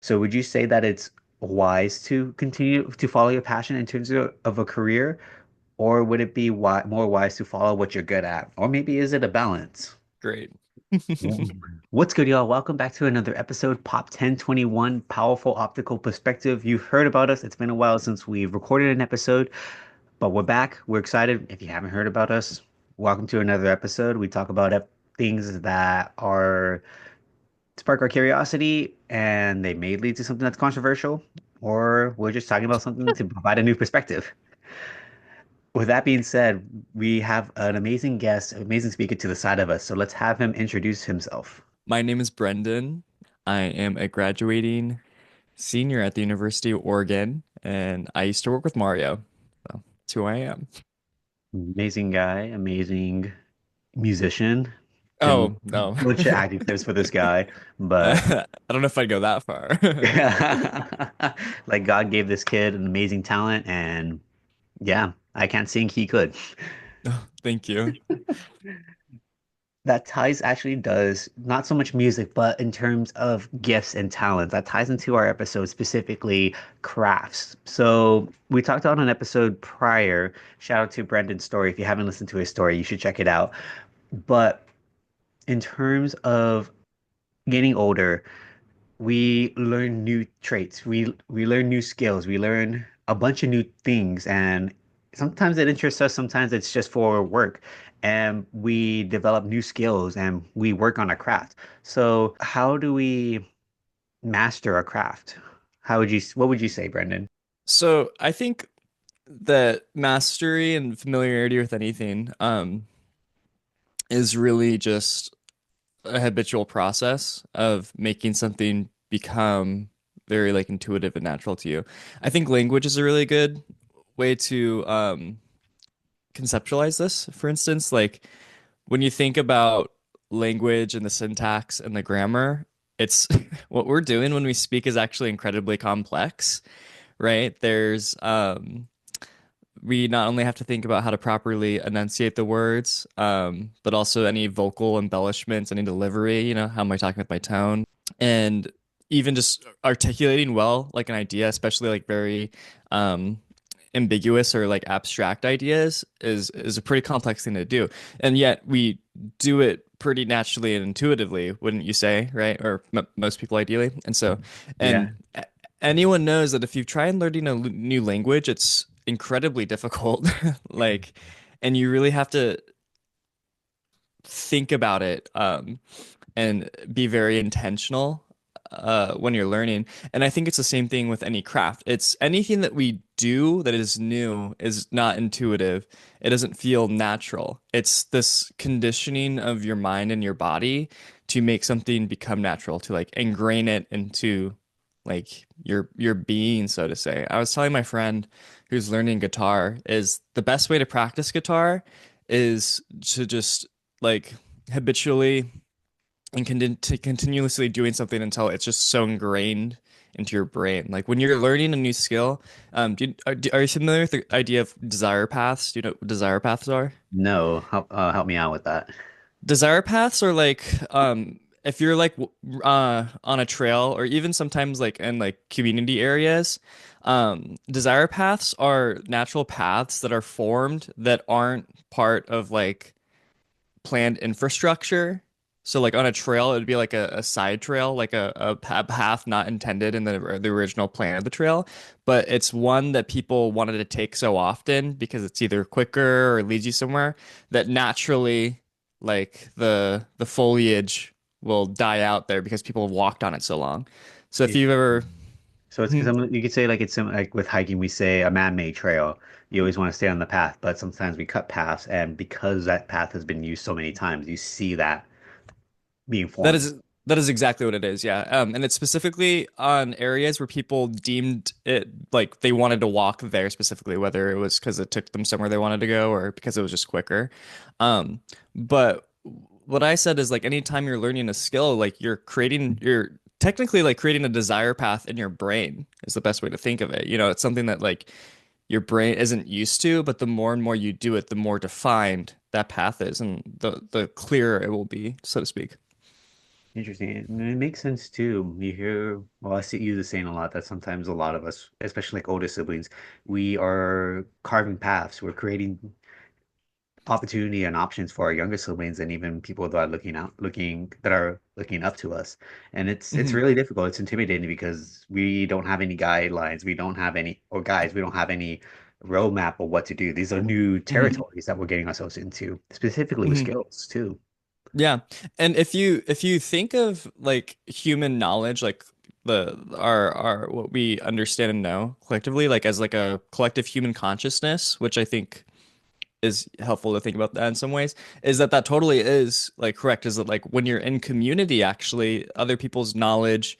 So would you say that it's wise to continue to follow your passion in terms of a career, or would it be more wise to follow what you're good at? Or maybe is it a balance? Great. What's good, y'all? Welcome back to another episode, Pop 1021, Powerful Optical Perspective. You've heard about us. It's been a while since we've recorded an episode, but we're back. We're excited. If you haven't heard about us, welcome to another episode. We talk about things that are spark our curiosity and they may lead to something that's controversial, or we're just talking about something to provide a new perspective. With that being said, we have an amazing guest, an amazing speaker to the side of us. So let's have him introduce himself. My name is Brendan. I am a graduating senior at the University of Oregon, and I used to work with Mario. So that's who I am. Amazing guy, amazing musician. Can Oh, no. legit adjectives for this guy, but I don't know if I'd go that far. like God gave this kid an amazing talent, and yeah, I can't sing, he could. Thank you. That ties actually does not so much music, but in terms of gifts and talents, that ties into our episode, specifically crafts. So we talked about an episode prior. Shout out to Brendan's story. If you haven't listened to his story, you should check it out. But in terms of getting older, we learn new traits. We learn new skills. We learn a bunch of new things, and sometimes it interests us, sometimes it's just for work. And we develop new skills and we work on a craft. So how do we master a craft? What would you say, Brendan? So I think that mastery and familiarity with anything is really just a habitual process of making something become very like intuitive and natural to you. I think language is a really good way to conceptualize this. For instance, like when you think about language and the syntax and the grammar, it's what we're doing when we speak is actually incredibly complex, right? We not only have to think about how to properly enunciate the words, but also any vocal embellishments, any delivery, how am I talking with my tone? And even just articulating well, like an idea, especially like very um, ambiguous or like abstract ideas is a pretty complex thing to do. And yet we do it pretty naturally and intuitively, wouldn't you say, right? Or m most people ideally. And so, Yeah. and anyone knows that if you try and learning a new language, it's incredibly difficult. Like, and you really have to think about it and be very intentional when you're learning. And I think it's the same thing with any craft. It's anything that we do that is new is not intuitive. It doesn't feel natural. It's this conditioning of your mind and your body to make something become natural, to like ingrain it into like your being, so to say. I was telling my friend who's learning guitar is the best way to practice guitar is to just like habitually and to continuously doing something until it's just so ingrained into your brain. Like when you're learning a new skill, are you familiar with the idea of desire paths? Do you know what desire paths are? No, help me out with that. Desire paths are like if you're like on a trail or even sometimes like in like community areas, desire paths are natural paths that are formed that aren't part of like planned infrastructure. So like on a trail, it would be like a side trail, like a path not intended in the original plan of the trail, but it's one that people wanted to take so often because it's either quicker or leads you somewhere that naturally like the foliage will die out there because people have walked on it so long. So if you've ever So it's you could say like it's like with hiking, we say a man-made trail. You always want to stay on the path, but sometimes we cut paths, and because that path has been used so many times, you see that being That formed. is that is exactly what it is, yeah. And it's specifically on areas where people deemed it like they wanted to walk there specifically, whether it was because it took them somewhere they wanted to go or because it was just quicker. But what I said is like anytime you're learning a skill, like you're technically like creating a desire path in your brain is the best way to think of it. It's something that like your brain isn't used to, but the more and more you do it, the more defined that path is and the clearer it will be, so to speak. Interesting. And it makes sense too. You hear, well, I see you saying a lot that sometimes a lot of us, especially like older siblings, we are carving paths. We're creating opportunity and options for our younger siblings and even people that are looking up to us. And it's Hmm really difficult. It's intimidating because we don't have any guidelines. We don't have any, or guys, we don't have any roadmap of what to do. These are new hmm territories that we're getting ourselves into, specifically with hmm skills too. Yeah. And if you think of like human knowledge, like our what we understand and know collectively, like as like a collective human consciousness, which I think is helpful to think about that in some ways, is that that totally is like correct. Is that like when you're in community, actually, other people's knowledge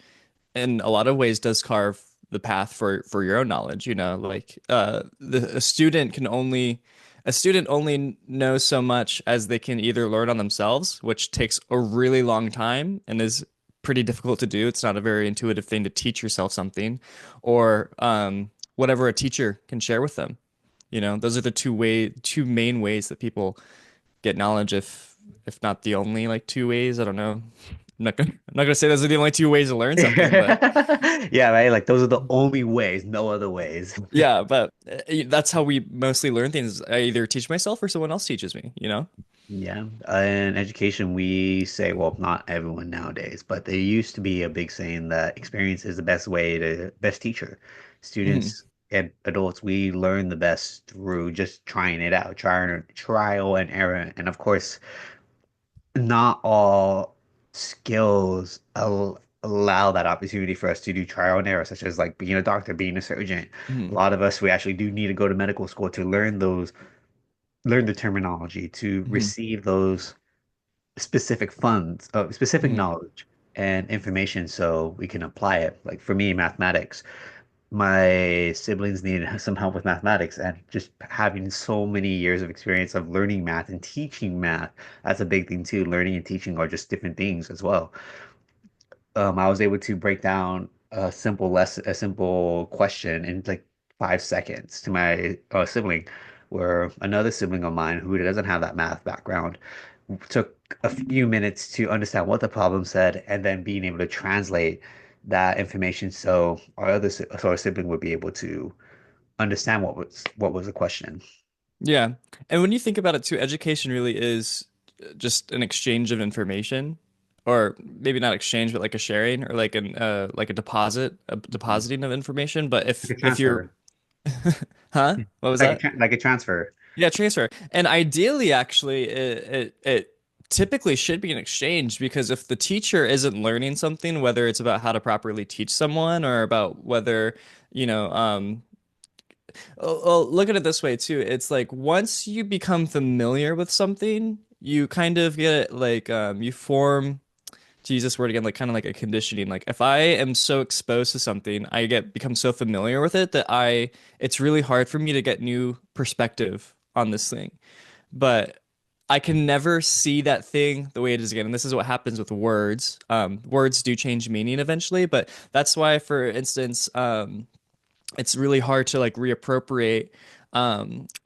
in a lot of ways does carve the path for your own knowledge, you know, like a student only knows so much as they can either learn on themselves, which takes a really long time and is pretty difficult to do. It's not a very intuitive thing to teach yourself something, or whatever a teacher can share with them. You know, those are the two main ways that people get knowledge, if not the only like two ways. I don't know. I'm not gonna say those are the only two ways to learn something, but Yeah, right. Like those are the only ways, no other ways. yeah, but that's how we mostly learn things. I either teach myself or someone else teaches me, you know? Yeah, in education, we say, well, not everyone nowadays, but there used to be a big saying that experience is the best way to best teacher. hmm Students and adults, we learn the best through just trying it out, trial and error. And of course, not all skills allow that opportunity for us to do trial and error, such as like being a doctor, being a surgeon. A hmm lot of us, we actually do need to go to medical school to learn the terminology, to hmm receive those specific funds, specific hmm knowledge and information so we can apply it. Like for me, mathematics, my siblings needed some help with mathematics and just having so many years of experience of learning math and teaching math. That's a big thing too. Learning and teaching are just different things as well. I was able to break down a simple question in like 5 seconds to my sibling, where another sibling of mine who doesn't have that math background took a few minutes to understand what the problem said and then being able to translate that information so so our sibling would be able to understand what was the question. Yeah. And when you think about it too, education really is just an exchange of information, or maybe not exchange, but like a sharing, or like a Mhm. depositing of information. But Like a if you're, transfer. huh? What was that? Like a transfer. Yeah, transfer. And ideally, actually, it typically should be an exchange, because if the teacher isn't learning something, whether it's about how to properly teach someone or about whether, you know, look at it this way too. It's like once you become familiar with something, you kind of get like you form, to use this word again, like kind of like a conditioning. Like if I am so exposed to something, I get become so familiar with it that it's really hard for me to get new perspective on this thing. But I can never see that thing the way it is again. And this is what happens with words. Words do change meaning eventually, but that's why, for instance, it's really hard to like reappropriate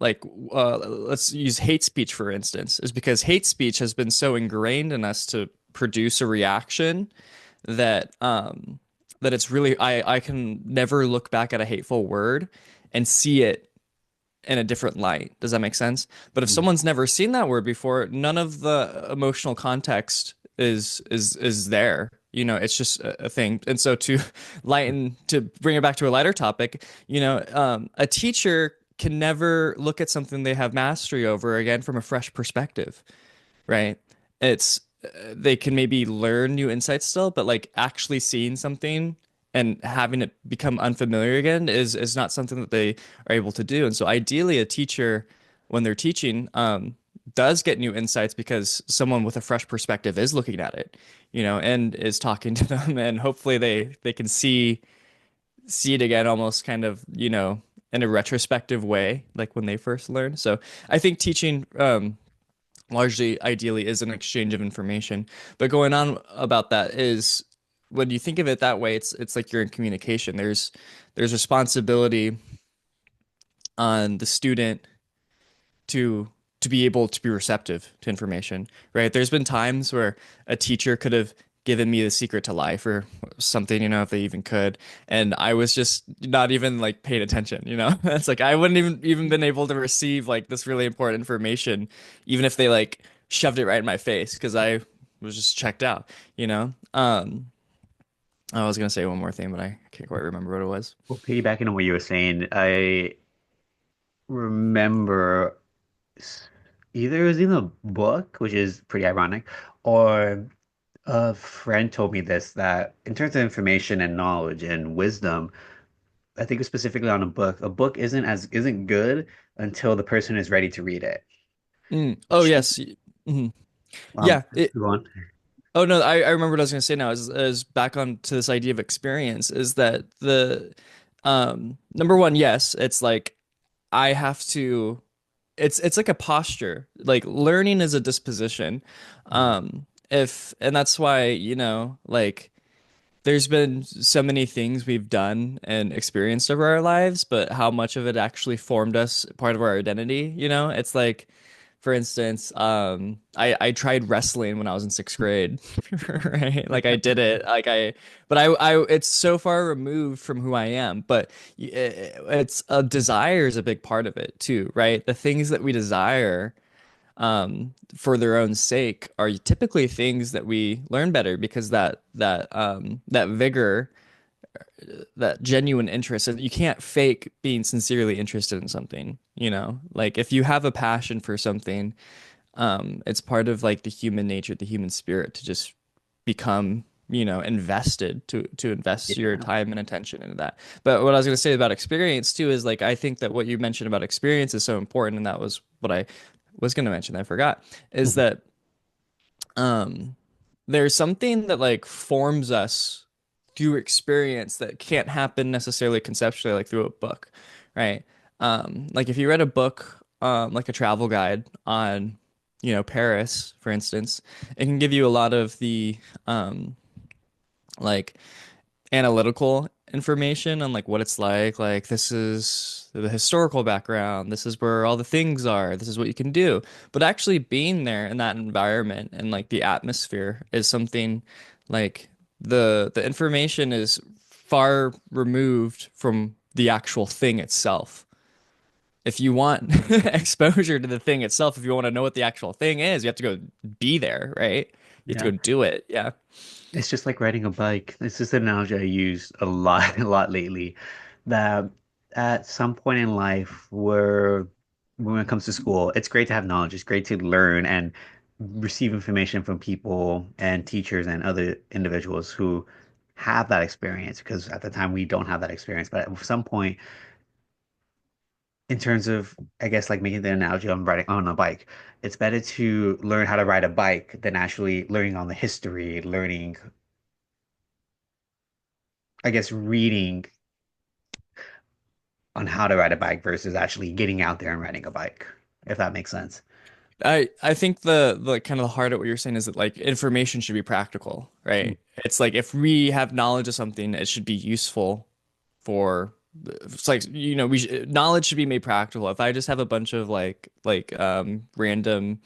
like let's use hate speech for instance, is because hate speech has been so ingrained in us to produce a reaction that that it's really I can never look back at a hateful word and see it in a different light. Does that make sense? But if someone's never seen that word before, none of the emotional context is there. You know, it's just a thing. And so to bring it back to a lighter topic, you know, a teacher can never look at something they have mastery over again from a fresh perspective, right? It's they can maybe learn new insights still, but like actually seeing something and having it become unfamiliar again is not something that they are able to do. And so ideally a teacher when they're teaching does get new insights because someone with a fresh perspective is looking at it, you know, and is talking to them, and hopefully they can see it again almost kind of, you know, in a retrospective way, like when they first learned. So I think teaching largely ideally is an exchange of information. But going on about that is when you think of it that way, it's like you're in communication. There's responsibility on the student to be able to be receptive to information, right? There's been times where a teacher could have given me the secret to life or something, if they even could. And I was just not even like paying attention, It's like I wouldn't even been able to receive like this really important information, even if they like shoved it right in my face because I was just checked out, you know? I was gonna say one more thing, but I can't quite remember what it was. Well, piggybacking on what you were saying, I remember either it was in a book, which is pretty ironic, or a friend told me this that in terms of information and knowledge and wisdom, I think specifically on a book isn't good until the person is ready to read it. Oh yes. Mhm. Yeah. Go on. Oh no, I remember what I was gonna say now is back on to this idea of experience is that the number one, yes, it's like I have to it's like a posture. Like learning is a disposition. If and that's why, like there's been so many things we've done and experienced over our lives, but how much of it actually formed us part of our identity, It's like, for instance, I tried wrestling when I was in sixth grade, right? Like I did it, but it's so far removed from who I am. But it's a desire is a big part of it too, right? The things that we desire for their own sake are typically things that we learn better because that vigor, that genuine interest, and you can't fake being sincerely interested in something, Like if you have a passion for something, it's part of like the human nature, the human spirit to just become, invested to invest your Yeah. time and attention into that. But what I was going to say about experience too is like I think that what you mentioned about experience is so important, and that was what I was going to mention. I forgot is Mhm. that um there's something that like forms us through experience that can't happen necessarily conceptually like through a book, right? Like if you read a book, like a travel guide on, Paris, for instance, it can give you a lot of the like analytical information on like what it's like this is the historical background, this is where all the things are, this is what you can do. But actually being there in that environment and like the atmosphere is something like the information is far removed from the actual thing itself. If you want exposure to the thing itself, if you want to know what the actual thing is, you have to go be there, right? You have to Yeah. go do it. Yeah. It's just like riding a bike. This is an analogy I use a lot, a lot lately. That at some point in life, where when it comes to school, it's great to have knowledge. It's great to learn and receive information from people and teachers and other individuals who have that experience. Because at the time, we don't have that experience. But at some point, in terms of, I guess, like making the analogy on riding on a bike, it's better to learn how to ride a bike than actually learning on the history, learning, I guess, reading on how to ride a bike versus actually getting out there and riding a bike, if that makes sense. I think the kind of the heart of what you're saying is that like information should be practical, Mm. right? It's like if we have knowledge of something, it should be useful for it's like knowledge should be made practical. If I just have a bunch of random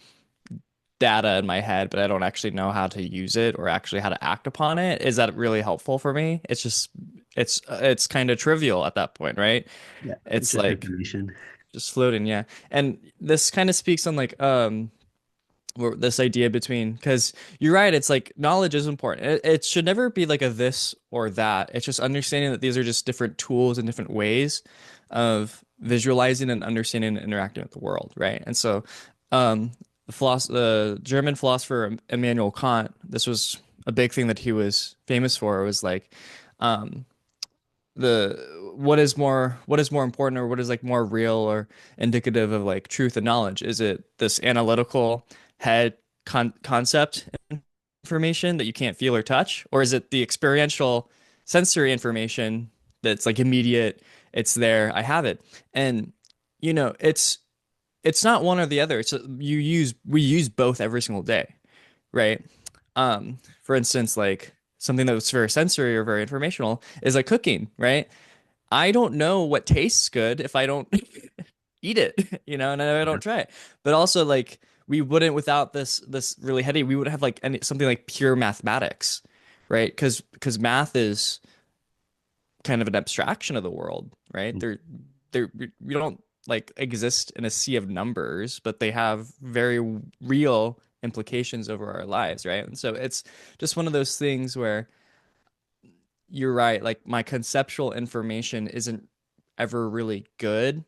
data in my head, but I don't actually know how to use it or actually how to act upon it, is that really helpful for me? It's kind of trivial at that point, right? Yeah, it's It's just like information. just floating, yeah. And this kind of speaks on like this idea between because you're right, it's like knowledge is important. It should never be like a this or that. It's just understanding that these are just different tools and different ways of visualizing and understanding and interacting with the world, right? And so the German philosopher Immanuel Kant, this was a big thing that he was famous for, was like um the what is more important, or what is like more real or indicative of like truth and knowledge? Is it this analytical head concept information that you can't feel or touch, or is it the experiential sensory information that's like immediate, it's there, I have it? And it's not one or the other. We use both every single day, right? For instance, like something that's very sensory or very informational is like cooking, right? I don't know what tastes good if I don't eat it, and I don't try it. But also like we wouldn't without this really heady, we would have like something like pure mathematics, right? Because math is kind of an abstraction of the world, right? They're we don't like exist in a sea of numbers, but they have very real implications over our lives, right? And so it's just one of those things where you're right, like my conceptual information isn't ever really good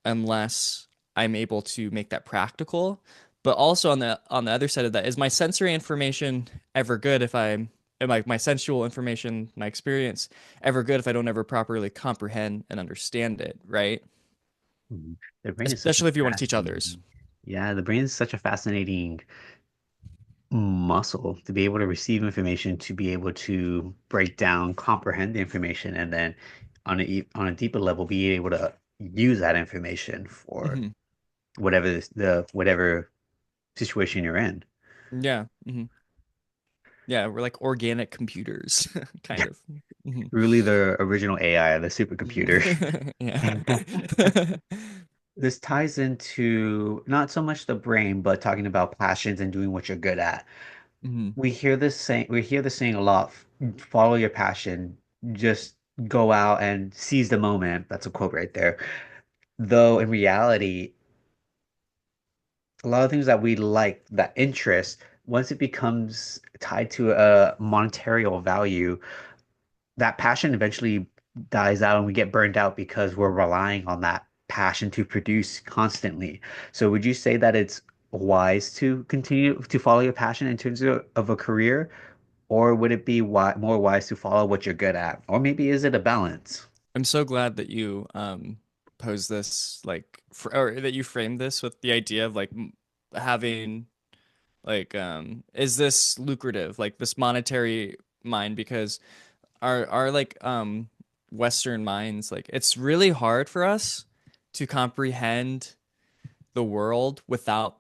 unless I'm able to make that practical. But also on the other side of that, is my sensory information ever good if I'm and my sensual information, my experience ever good if I don't ever properly comprehend and understand it, right? Mhm. The brain is such a Especially if you want to teach others. fascinating, yeah, the brain is such a fascinating muscle to be able to receive information, to be able to break down, comprehend the information, and then on a deeper level, be able to use that information for Hmm. whatever situation you're in. Yeah. Yeah, we're like organic computers, Yeah, kind of. Hmm. really the original AI, the supercomputer. Yeah. This ties into not so much the brain, but talking about passions and doing what you're good at. Hmm. We hear this saying a lot, follow your passion, just go out and seize the moment. That's a quote right there. Though in reality, a lot of things that we like, that interest, once it becomes tied to a monetary value, that passion eventually dies out and we get burned out because we're relying on that passion to produce constantly. So would you say that it's wise to continue to follow your passion in terms of a career, or would it be more wise to follow what you're good at? Or maybe is it a balance? I'm so glad that you posed this like or that you framed this with the idea of like having like is this lucrative, like this monetary mind, because our like Western minds, like it's really hard for us to comprehend the world without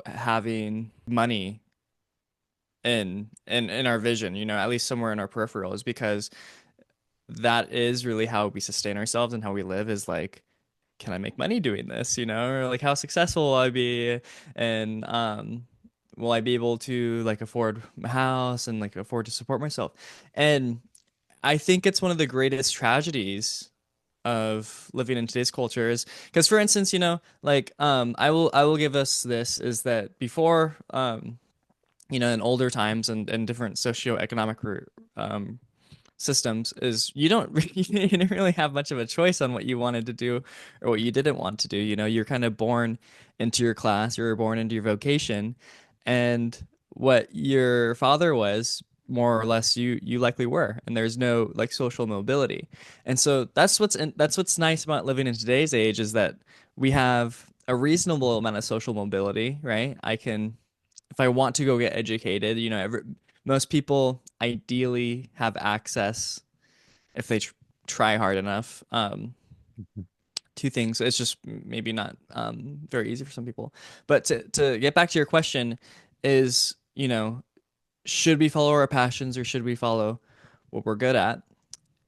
having money in our vision, at least somewhere in our peripheral, is because that is really how we sustain ourselves and how we live, is like, can I make money doing this, or like how successful will I be, and will I be able to like afford a house and like afford to support myself. And I think it's one of the greatest tragedies of living in today's culture is because, for instance, like I will give us this, is that before in older times and different socioeconomic um systems, is you don't you didn't really have much of a choice on what you wanted to do or what you didn't want to do. You're kind of born into your class, you were born into your vocation, and what your father was, more or less, you likely were, and there's no like social mobility. And so that's what's nice about living in today's age, is that we have a reasonable amount of social mobility, right? I can, if I want to go get educated, most people ideally have access, if they try hard enough, to things. It's just maybe not very easy for some people. But to get back to your question, is, should we follow our passions or should we follow what we're good at?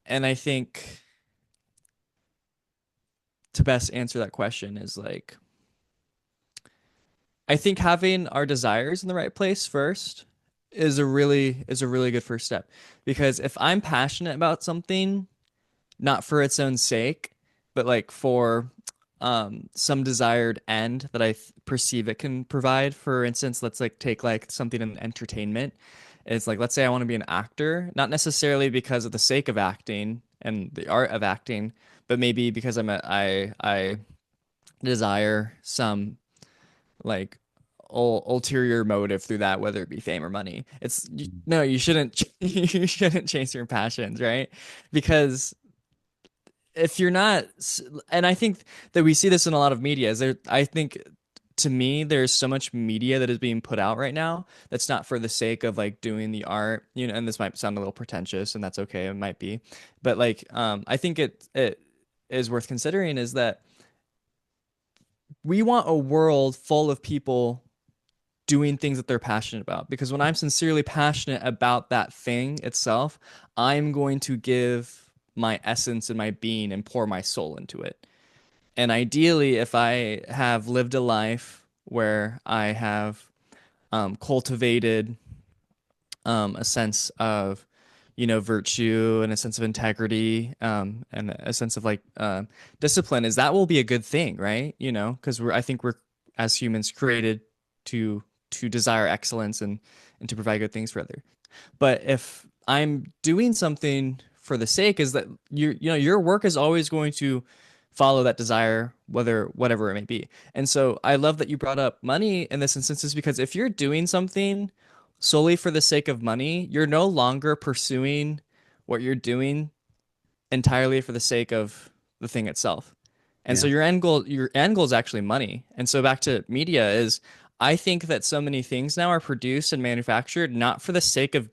And I think to best answer that question is like, I think having our desires in the right place first is a really good first step. Because if I'm passionate about something, not for its own sake, but like for some desired end that I perceive it can provide. For instance, let's like take like something in entertainment. It's like, let's say I want to be an actor, not necessarily because of the sake of acting and the art of acting, but maybe because I desire some like ulterior motive through that, whether it be fame or money. No, you shouldn't you shouldn't chase your passions, right? Because if you're not, and I think that we see this in a lot of media, is there, I think, to me, there's so much media that is being put out right now that's not for the sake of like doing the art, and this might sound a little pretentious, and that's okay, it might be, but like I think it is worth considering, is that we want a world full of people doing things that they're passionate about. Because when I'm sincerely passionate about that thing itself, I'm going to give my essence and my being and pour my soul into it. And ideally, if I have lived a life where I have cultivated a sense of, virtue and a sense of integrity, and a sense of like discipline, is that will be a good thing, right? Because I think we're as humans created to desire excellence and to provide good things for others. But if I'm doing something for the sake, is that your work is always going to follow that desire, whatever it may be. And so I love that you brought up money in this instance, is because if you're doing something solely for the sake of money, you're no longer pursuing what you're doing entirely for the sake of the thing itself. And so Yeah. your end goal is actually money. And so back to media is, I think that so many things now are produced and manufactured not for the sake of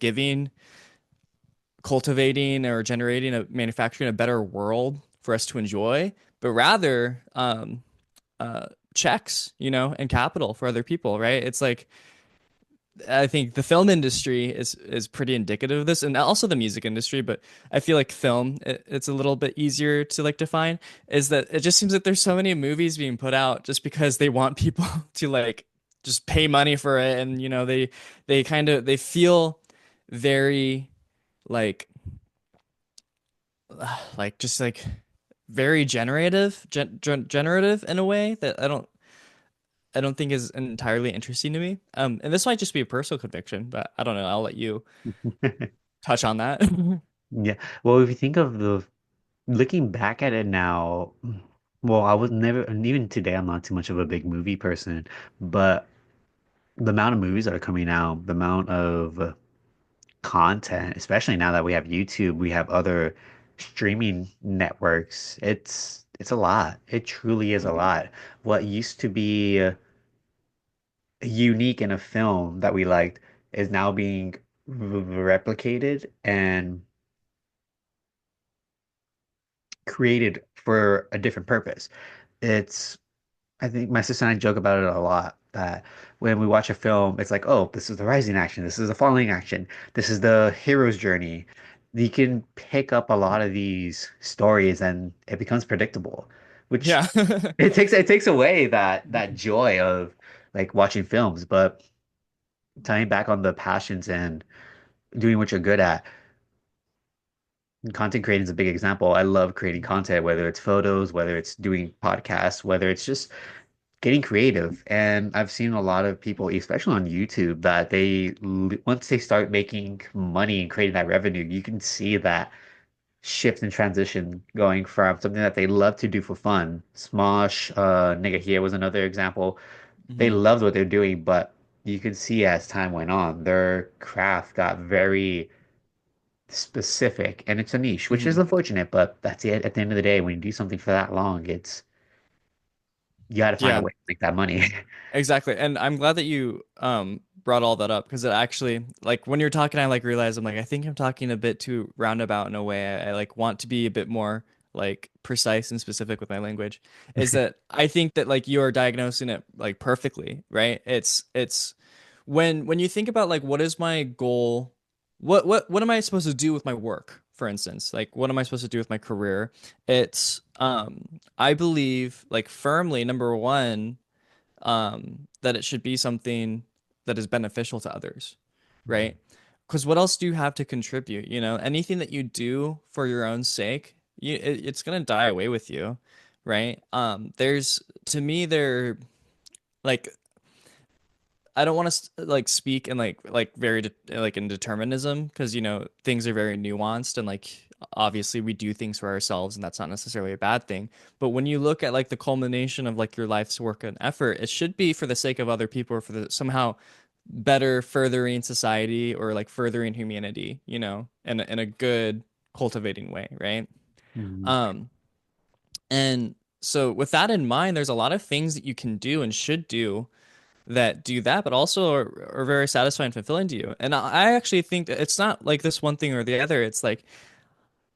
cultivating or generating manufacturing a better world for us to enjoy, but rather checks, and capital for other people, right? It's like, I think the film industry is pretty indicative of this, and also the music industry. But I feel like film, it's a little bit easier to like define. Is that it just seems like there's so many movies being put out just because they want people to like just pay money for it, and they feel very like just like very generative in a way that I don't think is entirely interesting to me. And this might just be a personal conviction, but I don't know. I'll let you touch on that. Yeah. Well, if you think of the looking back at it now, well, I was never, and even today, I'm not too much of a big movie person, but the amount of movies that are coming out, the amount of content, especially now that we have YouTube, we have other streaming networks, it's a lot. It truly is a lot. What used to be unique in a film that we liked is now being replicated and created for a different purpose. It's I think my sister and I joke about it a lot that when we watch a film, it's like, oh, this is the rising action, this is the falling action, this is the hero's journey. You can pick up a lot of these stories and it becomes predictable, which Yeah. it takes away that joy of like watching films. But tying back on the passions and doing what you're good at, content creating is a big example. I love creating content, whether it's photos, whether it's doing podcasts, whether it's just getting creative. And I've seen a lot of people, especially on YouTube, that once they start making money and creating that revenue, you can see that shift and transition going from something that they love to do for fun. Smosh, Nigga Here was another example. They hmm loved what they're doing, but you could see as time went on, their craft got very specific and it's a niche, which is hmm unfortunate, but that's it. At the end of the day, when you do something for that long, you got to find a Yeah. way to make that money. Exactly. And I'm glad that you brought all that up, because it actually, like, when you're talking, I like realize I'm like, I think I'm talking a bit too roundabout in a way. I like want to be a bit more like precise and specific with my language. Is that I think that like you are diagnosing it like perfectly, right? It's when you think about like, what is my goal? What am I supposed to do with my work, for instance? Like, what am I supposed to do with my career? It's I believe like firmly, number one, that it should be something that is beneficial to others, right? Because what else do you have to contribute? Anything that you do for your own sake, it's gonna die away with you, right? There's to me there like I don't want to like speak in like very like in determinism, because things are very nuanced, and like obviously we do things for ourselves and that's not necessarily a bad thing. But when you look at like the culmination of like your life's work and effort, it should be for the sake of other people, or for the somehow better furthering society, or like furthering humanity, in a good cultivating way, right? Mhm. Um and so with that in mind, there's a lot of things that you can do and should do that do that, but also are very satisfying and fulfilling to you. And I actually think that it's not like this one thing or the other. It's like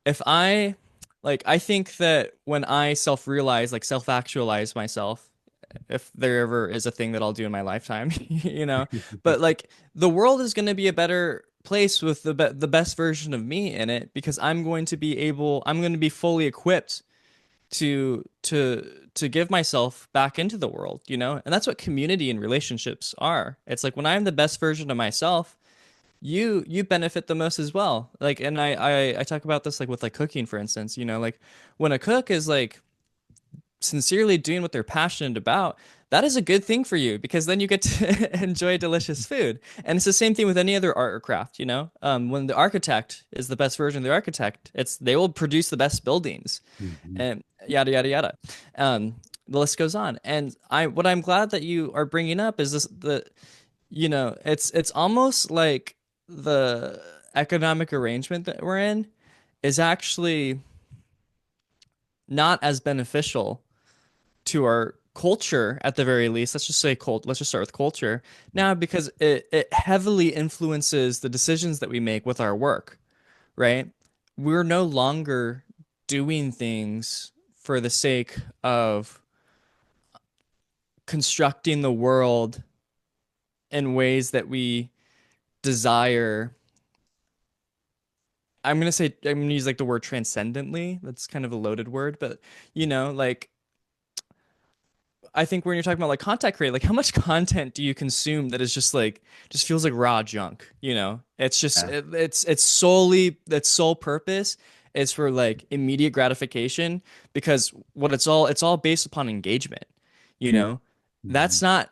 if I think that when I self-realize, like self-actualize myself, if there ever is a thing that I'll do in my lifetime, but like the world is going to be a better place with the best version of me in it, because I'm going to be fully equipped to give myself back into the world, you know? And that's what community and relationships are. It's like when I'm the best version of myself, you benefit the most as well. Like, and I talk about this like with like cooking, for instance, you know, like when a cook is like sincerely doing what they're passionate about, that is a good thing for you because then you get to enjoy delicious food. And it's the same thing with any other art or craft, you know? When the architect is the best version of the architect, it's they will produce the best buildings Mhm. and yada yada yada. The list goes on. And I what I'm glad that you are bringing up is this the you know, it's almost like the economic arrangement that we're in is actually not as beneficial to our culture at the very least. Let's just say let's just start with culture now because it heavily influences the decisions that we make with our work, right? We're no longer doing things for the sake of constructing the world in ways that we desire. I'm gonna use like the word transcendently. That's kind of a loaded word, but you know, like I think when you're talking about like content create, like how much content do you consume that is just like just feels like raw junk, you know? It's just Yeah. it's solely its sole purpose is for like immediate gratification because what it's all based upon engagement, you know? That's Mhm. not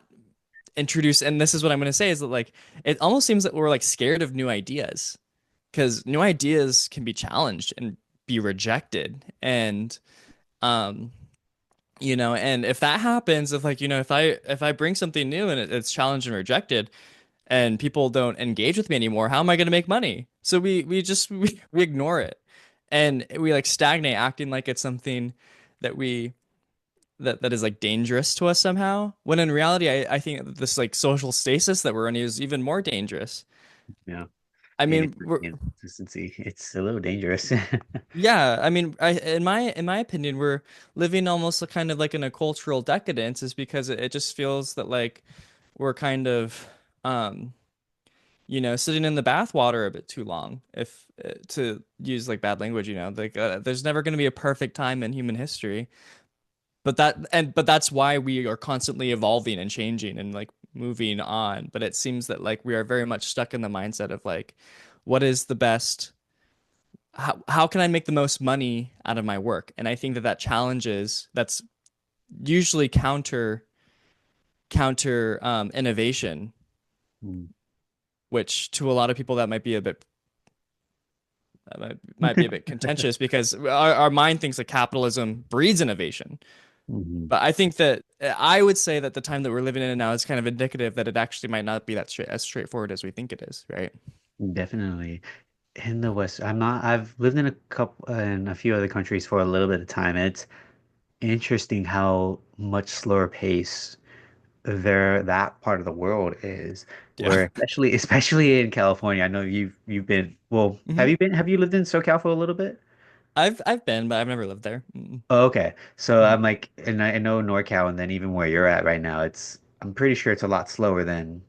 introduced and this is what I'm going to say is that like it almost seems that we're like scared of new ideas because new ideas can be challenged and be rejected and um you know, and if that happens, if like, you know, if I bring something new and it's challenged and rejected and people don't engage with me anymore, how am I going to make money? So we just we ignore it. And we like stagnate acting like it's something that that is like dangerous to us somehow. When in reality, I think that this like social stasis that we're in is even more dangerous. Yeah. I The mean, inconsistency. It's a little dangerous. yeah, I mean, in my opinion, we're living almost kind of like in a cultural decadence, is because it just feels that like we're kind of, um, you know, sitting in the bathwater a bit too long. If to use like bad language, you know, like there's never going to be a perfect time in human history, but that's why we are constantly evolving and changing and like moving on. But it seems that like we are very much stuck in the mindset of like, what is the best? How can I make the most money out of my work? And I think that that challenges that's usually counter innovation, Mm. which to a lot of people that might be a bit might be a bit contentious because our mind thinks that capitalism breeds innovation. Mhm. But I think that I would say that the time that we're living in now is kind of indicative that it actually might not be that as straightforward as we think it is, right? Definitely. In the West, I've lived in in a few other countries for a little bit of time. And it's interesting how much slower pace that part of the world is, Yeah. where especially in California. I know you've been, well, Hmm. have you lived in SoCal for a little bit? I've been, but I've never lived there. Mm-mm. Oh, okay. So Mhm. I'm like, and I know NorCal, and then even where you're at right now, I'm pretty sure it's a lot slower than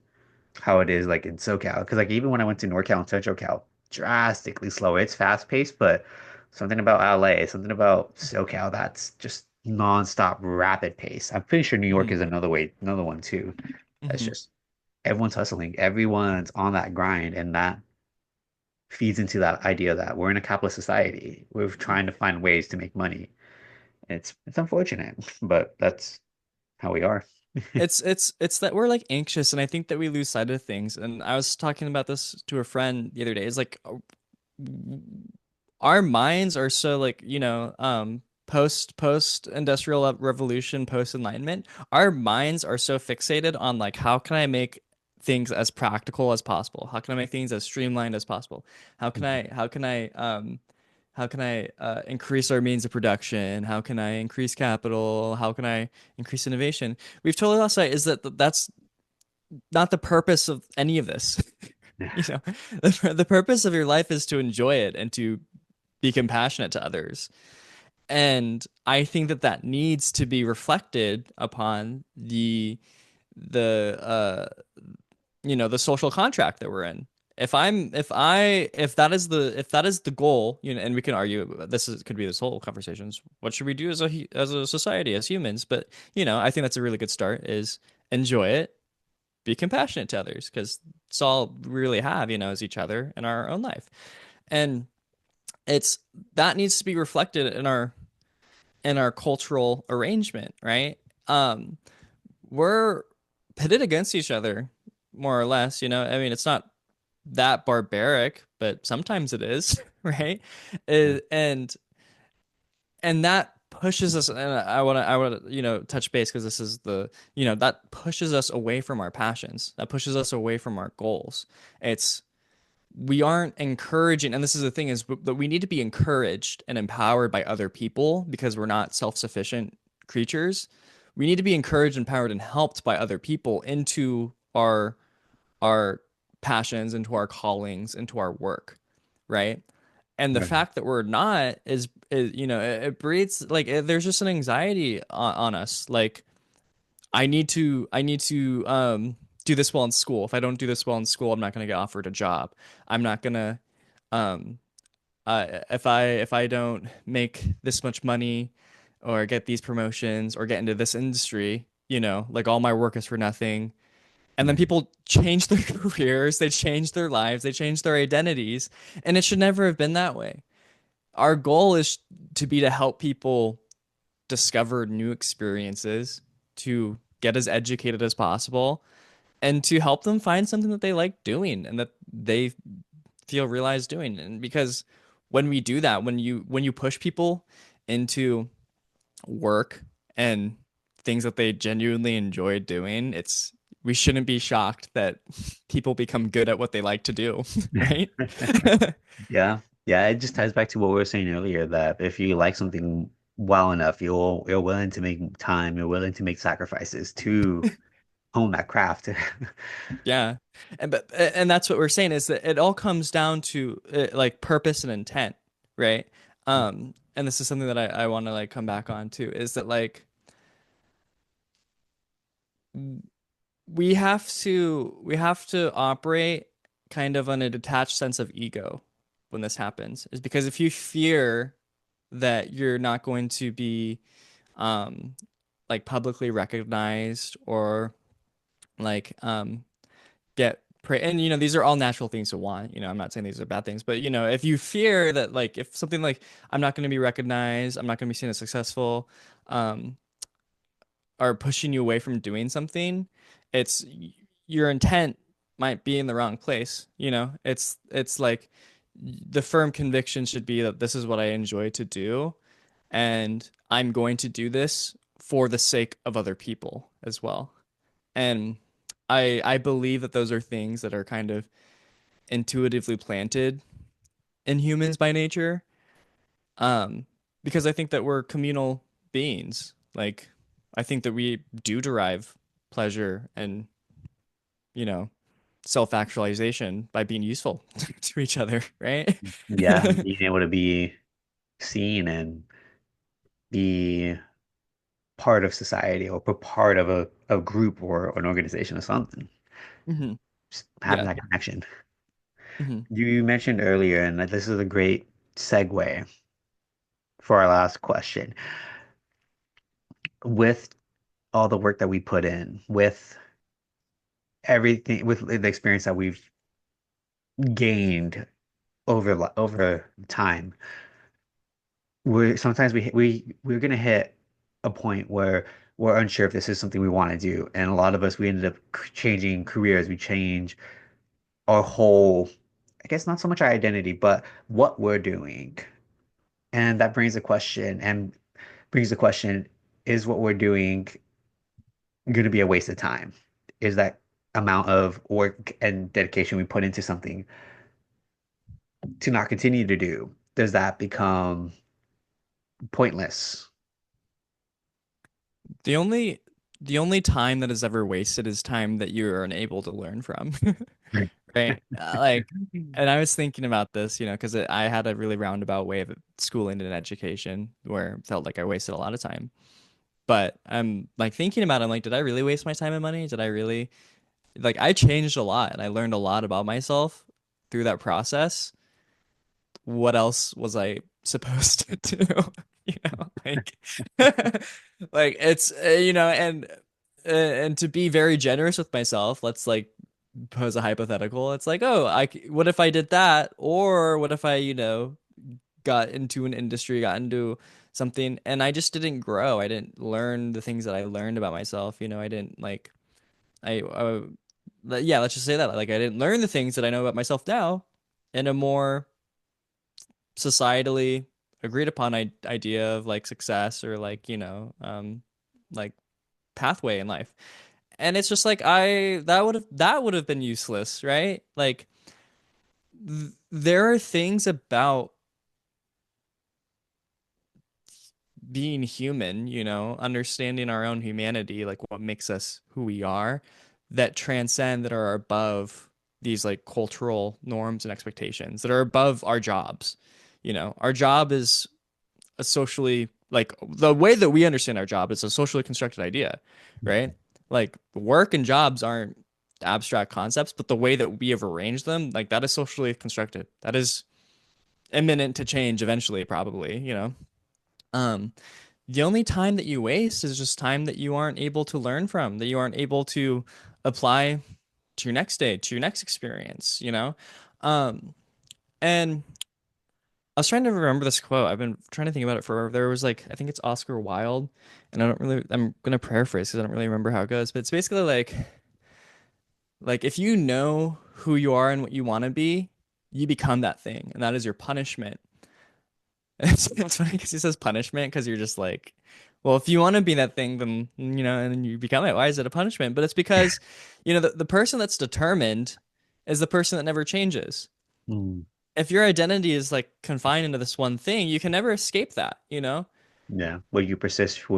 how it is like in SoCal. Because like even when I went to NorCal and Central Cal, drastically slower. It's fast paced, but something about LA, something about SoCal that's just nonstop rapid pace. I'm pretty sure New York Mhm. is another one too. That's Mhm. just everyone's hustling, everyone's on that grind, and that feeds into that idea that we're in a capitalist society. We're trying to find ways to make money. It's unfortunate, but that's how we are. It's that we're like anxious and I think that we lose sight of things. And I was talking about this to a friend the other day. It's like our minds are so like, you know, post industrial revolution, post enlightenment, our minds are so fixated on like how can I make things as practical as possible? How can I make things as streamlined as possible? How can I increase our means of production? How can I increase capital? How can I increase innovation? We've totally lost sight is that that's not the purpose of any of this. You know, the purpose of your life is to enjoy it and to be compassionate to others. And I think that that needs to be reflected upon the you know, the social contract that we're in. if that is the goal, you know, and we can argue this is could be this whole conversations. What should we do as as a society, as humans? But you know, I think that's a really good start. Is enjoy it, be compassionate to others, because it's all we really have, you know, is each other in our own life, and it's that needs to be reflected in our cultural arrangement, right? Um, we're pitted against each other, more or less. You know, I mean, it's not that barbaric, but sometimes it is, right? Yeah. And that pushes us, and I want to, you know, touch base because this is the, you know, that pushes us away from our passions. That pushes us away from our goals. It's we aren't encouraging, and this is the thing is that we need to be encouraged and empowered by other people because we're not self-sufficient creatures. We need to be encouraged, empowered, and helped by other people into our passions, into our callings, into our work, right? And the Right. fact that we're not is you know, it breeds like there's just an anxiety on us. Like I need to do this well in school. If I don't do this well in school, I'm not going to get offered a job. I'm not going to um if I don't make this much money or get these promotions or get into this industry, you know, like all my work is for nothing. And then Right. people change their careers, they change their lives, they change their identities, and it should never have been that way. Our goal is to be to help people discover new experiences, to get as educated as possible, and to help them find something that they like doing and that they feel realized doing. And because when we do that, when you push people into work and things that they genuinely enjoy doing, it's we shouldn't be shocked that people become good at what they like to do, right? Yeah. Yeah, it just ties back to what we were saying earlier that if you like something well enough, you're willing to make time, you're willing to make sacrifices to hone that craft. Yeah. And that's what we're saying is that it all comes down to like purpose and intent, right? And this is something that I want to like come back on to is that like we have to operate kind of on a detached sense of ego when this happens is because if you fear that you're not going to be um like publicly recognized or like get pray and you know these are all natural things to want, you know, I'm not saying these are bad things, but you know if you fear that like if something like I'm not going to be recognized, I'm not going to be seen as successful, um are pushing you away from doing something, it's your intent might be in the wrong place. You know, it's like the firm conviction should be that this is what I enjoy to do, and I'm going to do this for the sake of other people as well. And I believe that those are things that are kind of intuitively planted in humans by nature. Um, because I think that we're communal beings. Like, I think that we do derive pleasure and, you know, self-actualization by being useful to each other, right? Yeah, being able to be seen and be part of society or part of a group or an organization or something. hmm Just having Yeah. that connection. hmm You mentioned earlier, and that this is a great segue for our last question. With all the work that we put in, with everything, with the experience that we've gained over time, we sometimes we're gonna hit a point where we're unsure if this is something we want to do, and a lot of us we ended up changing careers. We change our whole, I guess not so much our identity, but what we're doing. And that brings the question, is what we're doing going to be a waste of time? Is that amount of work and dedication we put into something to not continue to do, does that become pointless? The only the only time that is ever wasted is time that you are unable to learn from. Right? Like, and I was thinking about this, you know, because I had a really roundabout way of schooling and education where it felt like I wasted a lot of time. But I'm like thinking about it, I'm like, did I really waste my time and money? Did I really like I changed a lot and I learned a lot about myself through that process, what else was I supposed to do? You know, like like it's and to be very generous with myself, let's like pose a hypothetical. It's like, oh, what if I did that? Or what if I, got into an industry, got into something and I just didn't grow. I didn't learn the things that I learned about myself. I didn't like yeah, let's just say that. Like I didn't learn the things that I know about myself now in a more societally agreed upon idea of like success or like, like pathway in life. And it's just like that would have been useless, right? Like there are things about being human, understanding our own humanity, like what makes us who we are, that transcend, that are above these like cultural norms and expectations, that are above our jobs. Our job is a socially, like the way that we understand our job is a socially constructed idea, right? Like work and jobs aren't abstract concepts, but the way that we have arranged them, like that is socially constructed. That is imminent to change eventually, probably, Um, the only time that you waste is just time that you aren't able to learn from, that you aren't able to apply to your next day, to your next experience, Um, and I was trying to remember this quote. I've been trying to think about it forever. There was like, I think it's Oscar Wilde, and I'm gonna paraphrase because I don't really remember how it goes, but it's basically like if you know who you are and what you want to be, you become that thing, and that is your punishment. It's funny because he says punishment because you're just like, well, if you want to be that thing, then and you become it. Why is it a punishment? But it's because, the person that's determined is the person that never changes. Mm, If your identity is like confined into this one thing, you can never escape that. yeah. What you resist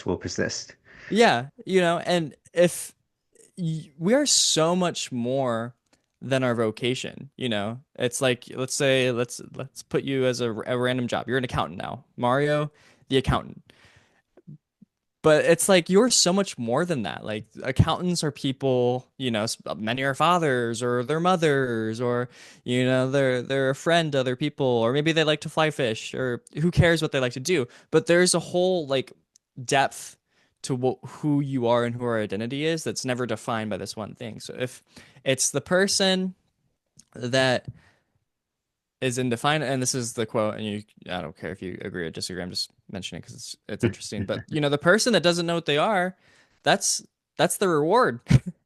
will persist. Yeah, and if we are so much more than our vocation, it's like let's put you as a random job. You're an accountant now, Mario, the accountant. But it's like you're so much more than that. Like accountants are people, many are fathers or their mothers or they're a friend to other people or maybe they like to fly fish or who cares what they like to do. But there's a whole like depth to who you are and who our identity is that's never defined by this one thing. So if it's the person that is indefined, and this is the quote, and I don't care if you agree or disagree. I'm just mentioning it because it's interesting. But the person that doesn't know what they are, that's that's the reward,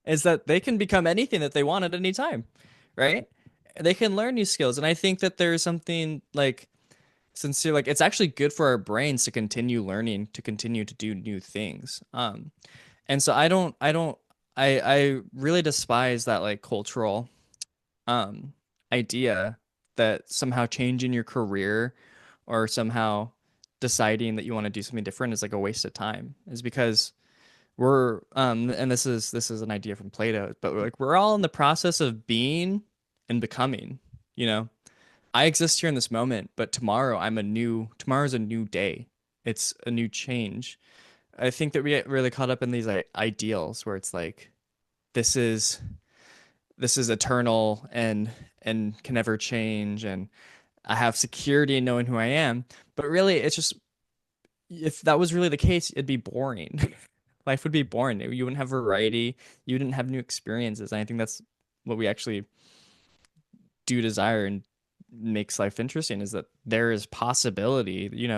is that they can become anything that they want at any time, right? They can learn new skills, and I think that there's something like sincere, like it's actually good for our brains to continue learning, to continue to do new things. And so I really despise that like cultural um idea that somehow changing your career or somehow deciding that you want to do something different is like a waste of time, is because we're and this is an idea from Plato, but we're all in the process of being and becoming, you know. I exist here in this moment, but tomorrow's a new day. It's a new change. I think that we get really caught up in these like ideals where it's like this is this is eternal and can never change, and I have security in knowing who I am. But really, it's just, if that was really the case, it'd be boring. Life would be boring. You wouldn't have variety. You wouldn't have new experiences. And I think that's what we actually do desire and makes life interesting, is that there is possibility,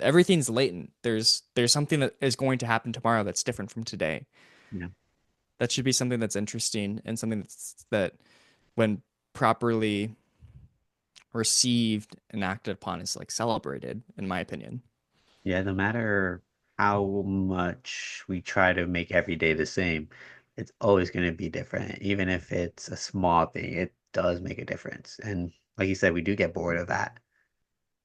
everything's latent. There's something that is going to happen tomorrow that's different from today. Yeah. That should be something that's interesting and something that when properly received and acted upon is like celebrated, in my opinion. Yeah, no matter how much we try to make every day the same, it's always going to be different. Even if it's a small thing, it does make a difference. And like you said, we do get bored of that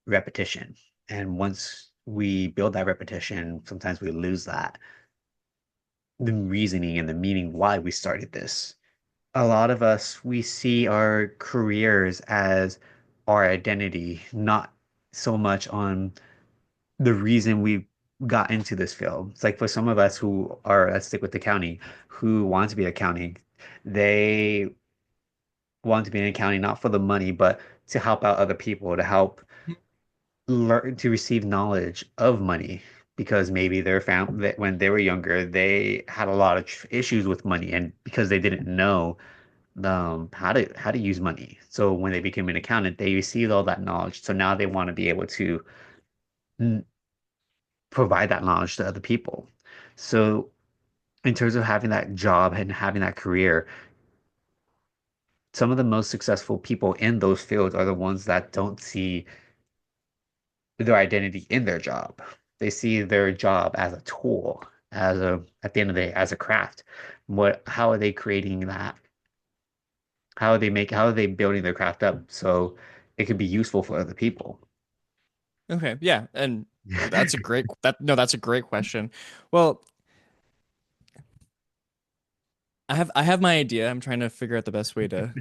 repetition. And once we build that repetition, sometimes we lose the reasoning and the meaning why we started this. A lot of us, we see our careers as our identity, not so much on the reason we got into this field. It's like for some of us who are, let's stick with accounting, who want to be accounting, they wanting to be in accounting not for the money, but to help out other people, to help learn to receive knowledge of money. Because maybe their family, that when they were younger, they had a lot of issues with money, and because they didn't know how to use money. So when they became an accountant, they received all that knowledge. So now they want to be able to mm, provide that knowledge to other people. So in terms of having that job and having that career, some of the most successful people in those fields are the ones that don't see their identity in their job. They see their job as a tool, as a at the end of the day, as a craft. How are they creating that? How are they building their craft up so it could be useful for other people? Okay, yeah, and that's a great that no, that's a great question. Well, I have my idea. I'm trying to figure out the best way to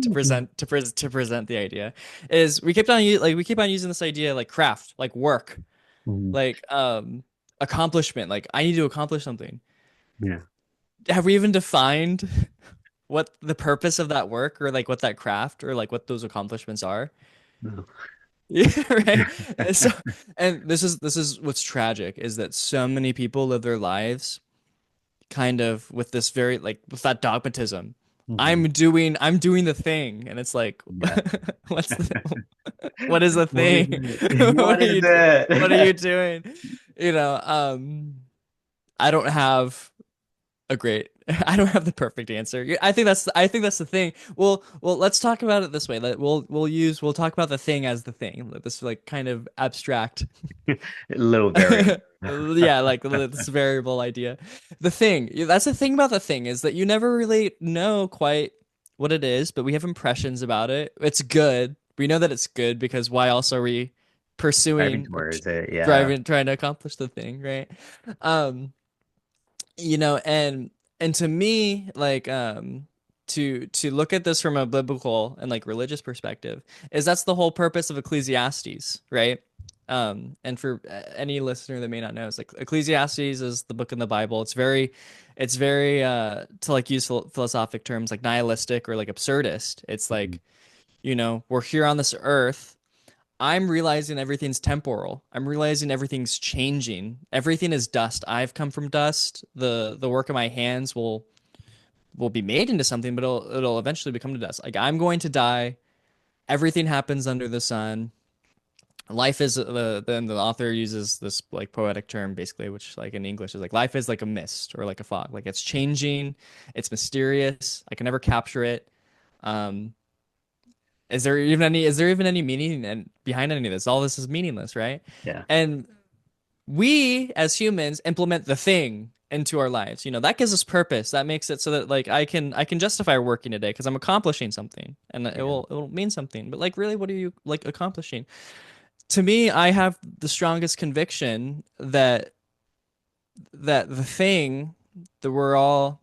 to present the idea. Is we keep on using this idea like craft, like work, Mhm. like accomplishment. Like I need to accomplish something. Yeah. Have we even defined what the purpose of that work or like what that craft or like what those accomplishments are? No. Yeah, right. And so, and this is what's tragic is that so many people live their lives kind of with this very like with that dogmatism. Mhm. I'm doing the thing, and it's like, Yeah. what's the what is the What is thing? it? What is What are you it? doing? You know, I don't have a great I don't have the perfect answer. I think that's the thing. Well, let's talk about it this way. We'll talk about the thing as the thing. Like this like kind of abstract. A little variable. Yeah, like this variable idea. The thing, that's the thing about the thing is that you never really know quite what it is, but we have impressions about it. It's good. We know that it's good because why else are we Driving pursuing or towards it. Yeah. driving, trying to accomplish the thing, right? Um, and to me to look at this from a biblical and like religious perspective is that's the whole purpose of Ecclesiastes, right? And for any listener that may not know, it's like Ecclesiastes is the book in the Bible. It's very to like use philosophic terms like nihilistic or like absurdist. It's Mhm. like, we're here on this earth. I'm realizing everything's temporal. I'm realizing everything's changing. Everything is dust. I've come from dust. The work of my hands will be made into something, but it'll eventually become to dust. Like I'm going to die. Everything happens under the sun. Life is then the author uses this like poetic term basically, which like in English is like life is like a mist or like a fog. Like it's changing. It's mysterious. I can never capture it. Um, is there even any meaning and behind any of this? All this is meaningless, right? Yeah. And we as humans implement the thing into our lives. That gives us purpose. That makes it so that like I can justify working today because I'm accomplishing something and Yeah. it will mean something. But like really, what are you like accomplishing? To me, I have the strongest conviction that the thing that we're all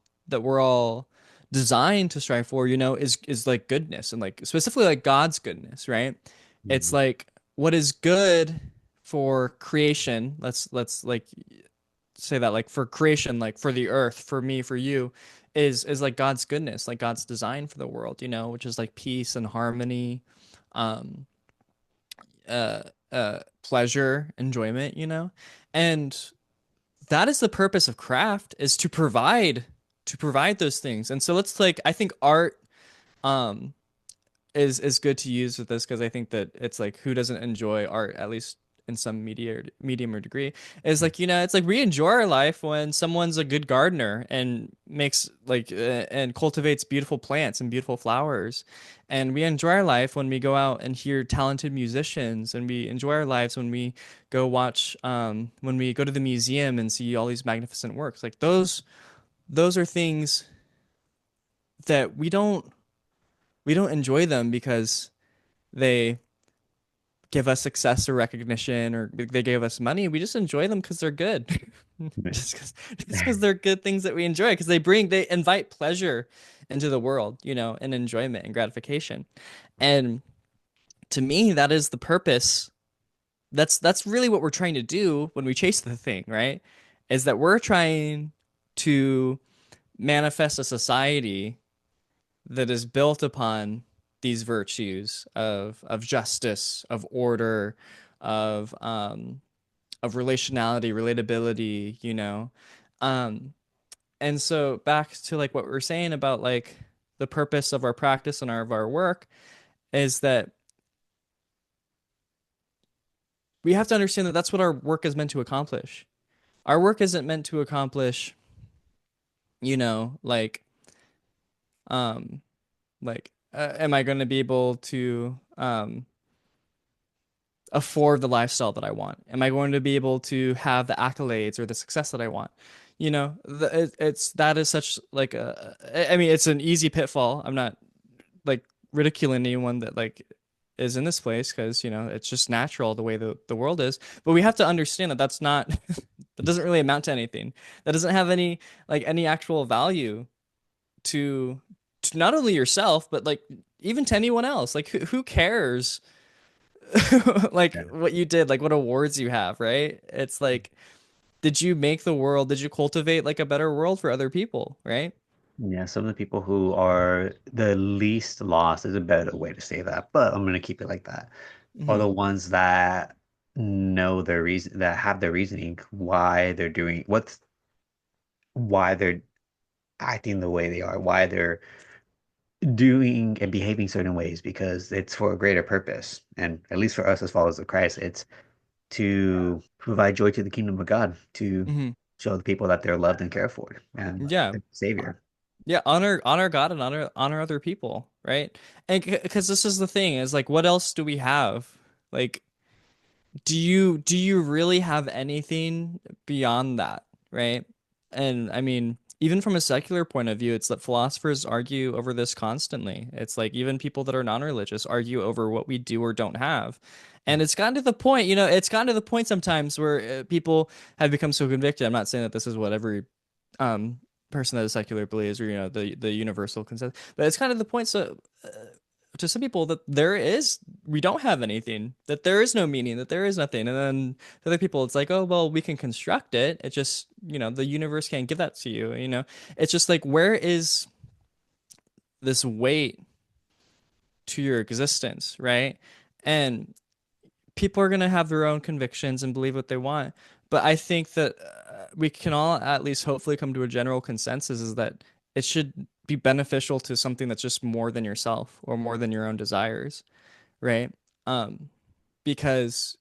designed to strive for, is like goodness and like specifically like God's goodness, right? It's Mhm. like what is good for creation. Let's like say that like for creation, like for the earth, for me, for you, is like God's goodness, like God's design for the world, which is like peace and harmony, um, uh, pleasure, enjoyment, and that is the purpose of craft is to provide those things. And so let's like I think art um is good to use with this because I think that it's like who doesn't enjoy art at least in some medium or degree is like it's like we enjoy our life when someone's a good gardener and makes like and cultivates beautiful plants and beautiful flowers, and we enjoy our life when we go out and hear talented musicians, and we enjoy our lives when we when we go to the museum and see all these magnificent works. Like those are things that we don't enjoy them because they give us success or recognition or they gave us money. We just enjoy them because they're good. Yeah. Just because they're good things that we enjoy because they invite pleasure into the world, and enjoyment and gratification. And to me, that is the purpose. That's really what we're trying to do when we chase the thing, right? Is that we're trying to manifest a society that is built upon these virtues of justice, of order, of um of relationality, relatability, you know. Um and so back to like what we were saying about like the purpose of our practice and of our work is that we have to understand that that's what our work is meant to accomplish. Our work isn't meant to accomplish, you know, um am I going to be able to afford the lifestyle that I want? Am I going to be able to have the accolades or the success that I want? You know, it's that is such like a, I mean, it's an easy pitfall. I'm not like ridiculing anyone that like is in this place because, you know, it's just natural the way the world is. But we have to understand that that's not, that doesn't really amount to anything. That doesn't have any like any actual value to, to not only yourself, but like even to anyone else. Like who cares like Yeah. what you did, like what awards you have, right? It's like, did you make the world, did you cultivate like a better world for other people, right? Yeah, some of the people who are the least lost is a better way to say that, but I'm gonna keep it like that. Are Hmm. the ones that know their reason, that have their reasoning why they're doing why they're acting the way they are, why they're doing and behaving certain ways, because it's for a greater purpose. And at least for us as followers of Christ, it's to provide joy to the kingdom of God, to Hmm. show the people that they're loved and cared for and Yeah. the Savior. Yeah, honor God and honor other people, right? And because this is the thing is like what else do we have? Like do you really have anything beyond that, right? And I mean, even from a secular point of view, it's that philosophers argue over this constantly. It's like even people that are non-religious argue over what we do or don't have. And it's gotten to the point, you know, it's gotten to the point sometimes where people have become so convicted. I'm not saying that this is what every um person that is secular believes or you know the universal consensus, but it's kind of the point so to some people that there is we don't have anything, that there is no meaning, that there is nothing. And then to other people it's like, oh well, we can construct it. It just, you know, the universe can't give that to you, you know. It's just like where is this weight to your existence, right? And people are going to have their own convictions and believe what they want. But I think that we can all at least hopefully come to a general consensus is that it should be beneficial to something that's just more than yourself or more than your own desires, right? Um, because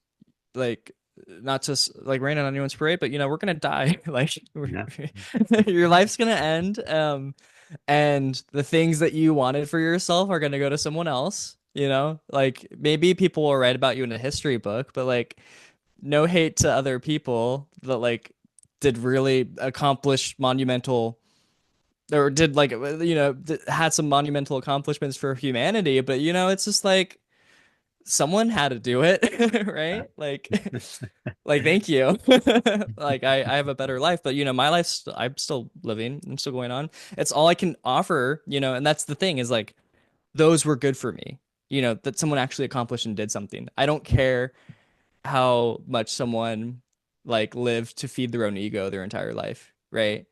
like not to like rain on anyone's parade, but you know, we're gonna die. Like Yeah. your life's gonna end. And the things that you wanted for yourself are gonna go to someone else. You know, like maybe people will write about you in a history book, but like no hate to other people that like did really accomplish monumental or did like you know had some monumental accomplishments for humanity, but you know, it's just like someone had to do it, right? Like thank you. Like I have a better life, but you know, my life's I'm still living, I'm still going on. It's all I can offer, you know, and that's the thing is like those were good for me. You know, that someone actually accomplished and did something. I don't care how much someone like lived to feed their own ego their entire life, right?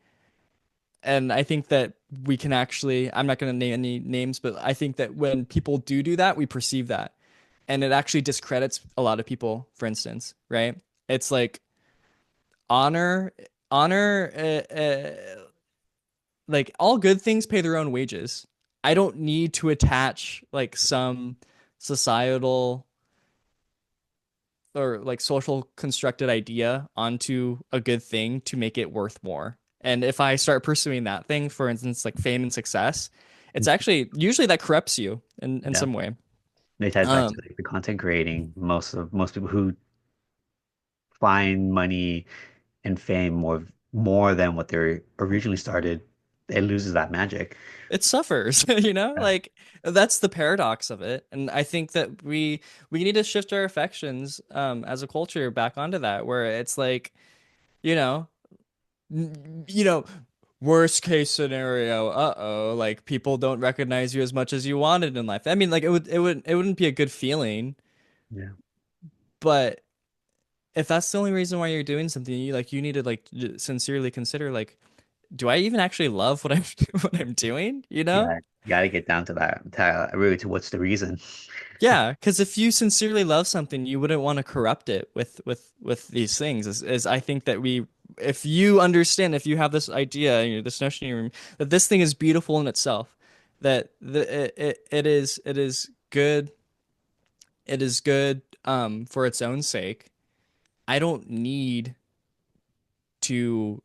And I think that we can actually, I'm not going to name any names, but I think that when people do that, we perceive that. And it actually discredits a lot of people, for instance, right? It's like honor, honor, like all good things pay their own wages. I don't need to attach like some societal or like social constructed idea onto a good thing to make it worth more. And if I start pursuing that thing, for instance, like fame and success, it's actually usually that corrupts you in Yeah. some way. It ties back to Um, like the content creating. Most people who find money and fame more than what they originally started, it loses that magic. it suffers, you know, Yeah. like that's the paradox of it. And I think that we need to shift our affections as a culture back onto that, where it's like, you know, you know, worst case scenario, uh-oh, like people don't recognize you as much as you wanted in life. I mean, like it wouldn't be a good feeling, Yeah. but if that's the only reason why you're doing something, you like you need to like sincerely consider like, do I even actually love what I'm what I'm doing? You know? Yeah. got to get down to that, really to what's the reason. Yeah, because if you sincerely love something, you wouldn't want to corrupt it with these things. As I think that if you understand, if you have this idea, this notion in your, that this thing is beautiful in itself, that it is good, it is good for its own sake. I don't need to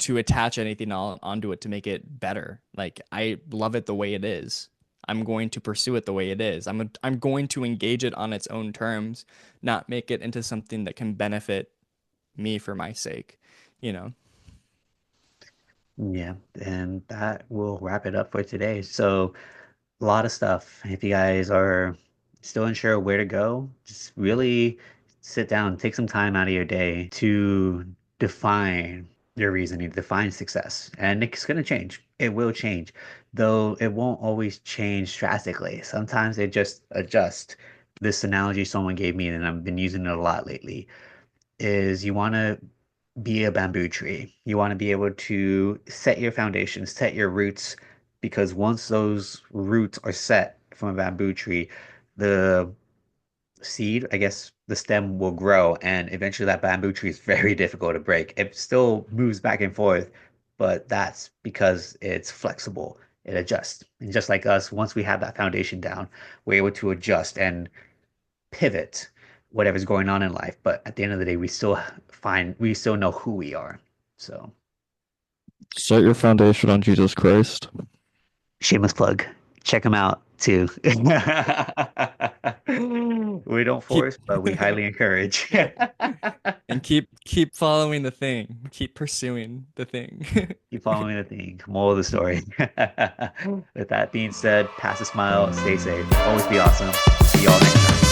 attach anything onto it to make it better. Like I love it the way it is. I'm going to pursue it the way it is. I'm going to engage it on its own terms, not make it into something that can benefit me for my sake, you know. Yeah, and that will wrap it up for today. So, a lot of stuff. If you guys are still unsure where to go, just really sit down, take some time out of your day to define your reasoning, define success. And it's going to change. It will change, though it won't always change drastically. Sometimes it just adjusts. This analogy someone gave me, and I've been using it a lot lately, is you want to be a bamboo tree. You want to be able to set your foundation, set your roots, because once those roots are set from a bamboo tree, the seed, I guess the stem will grow, and eventually that bamboo tree is very difficult to break. It still moves back and forth, but that's because it's flexible. It adjusts. And just like us, once we have that foundation down, we're able to adjust and pivot whatever's going on in life. But at the end of the day, we still know who we are. So Set your foundation on Jesus Christ shameless plug. Check them out too. We don't keep force, but we highly encourage. and keep following the thing. Keep pursuing the thing. Keep following the thing. Moral of the story. With that being said, pass a smile, stay safe, always be awesome. See y'all next time.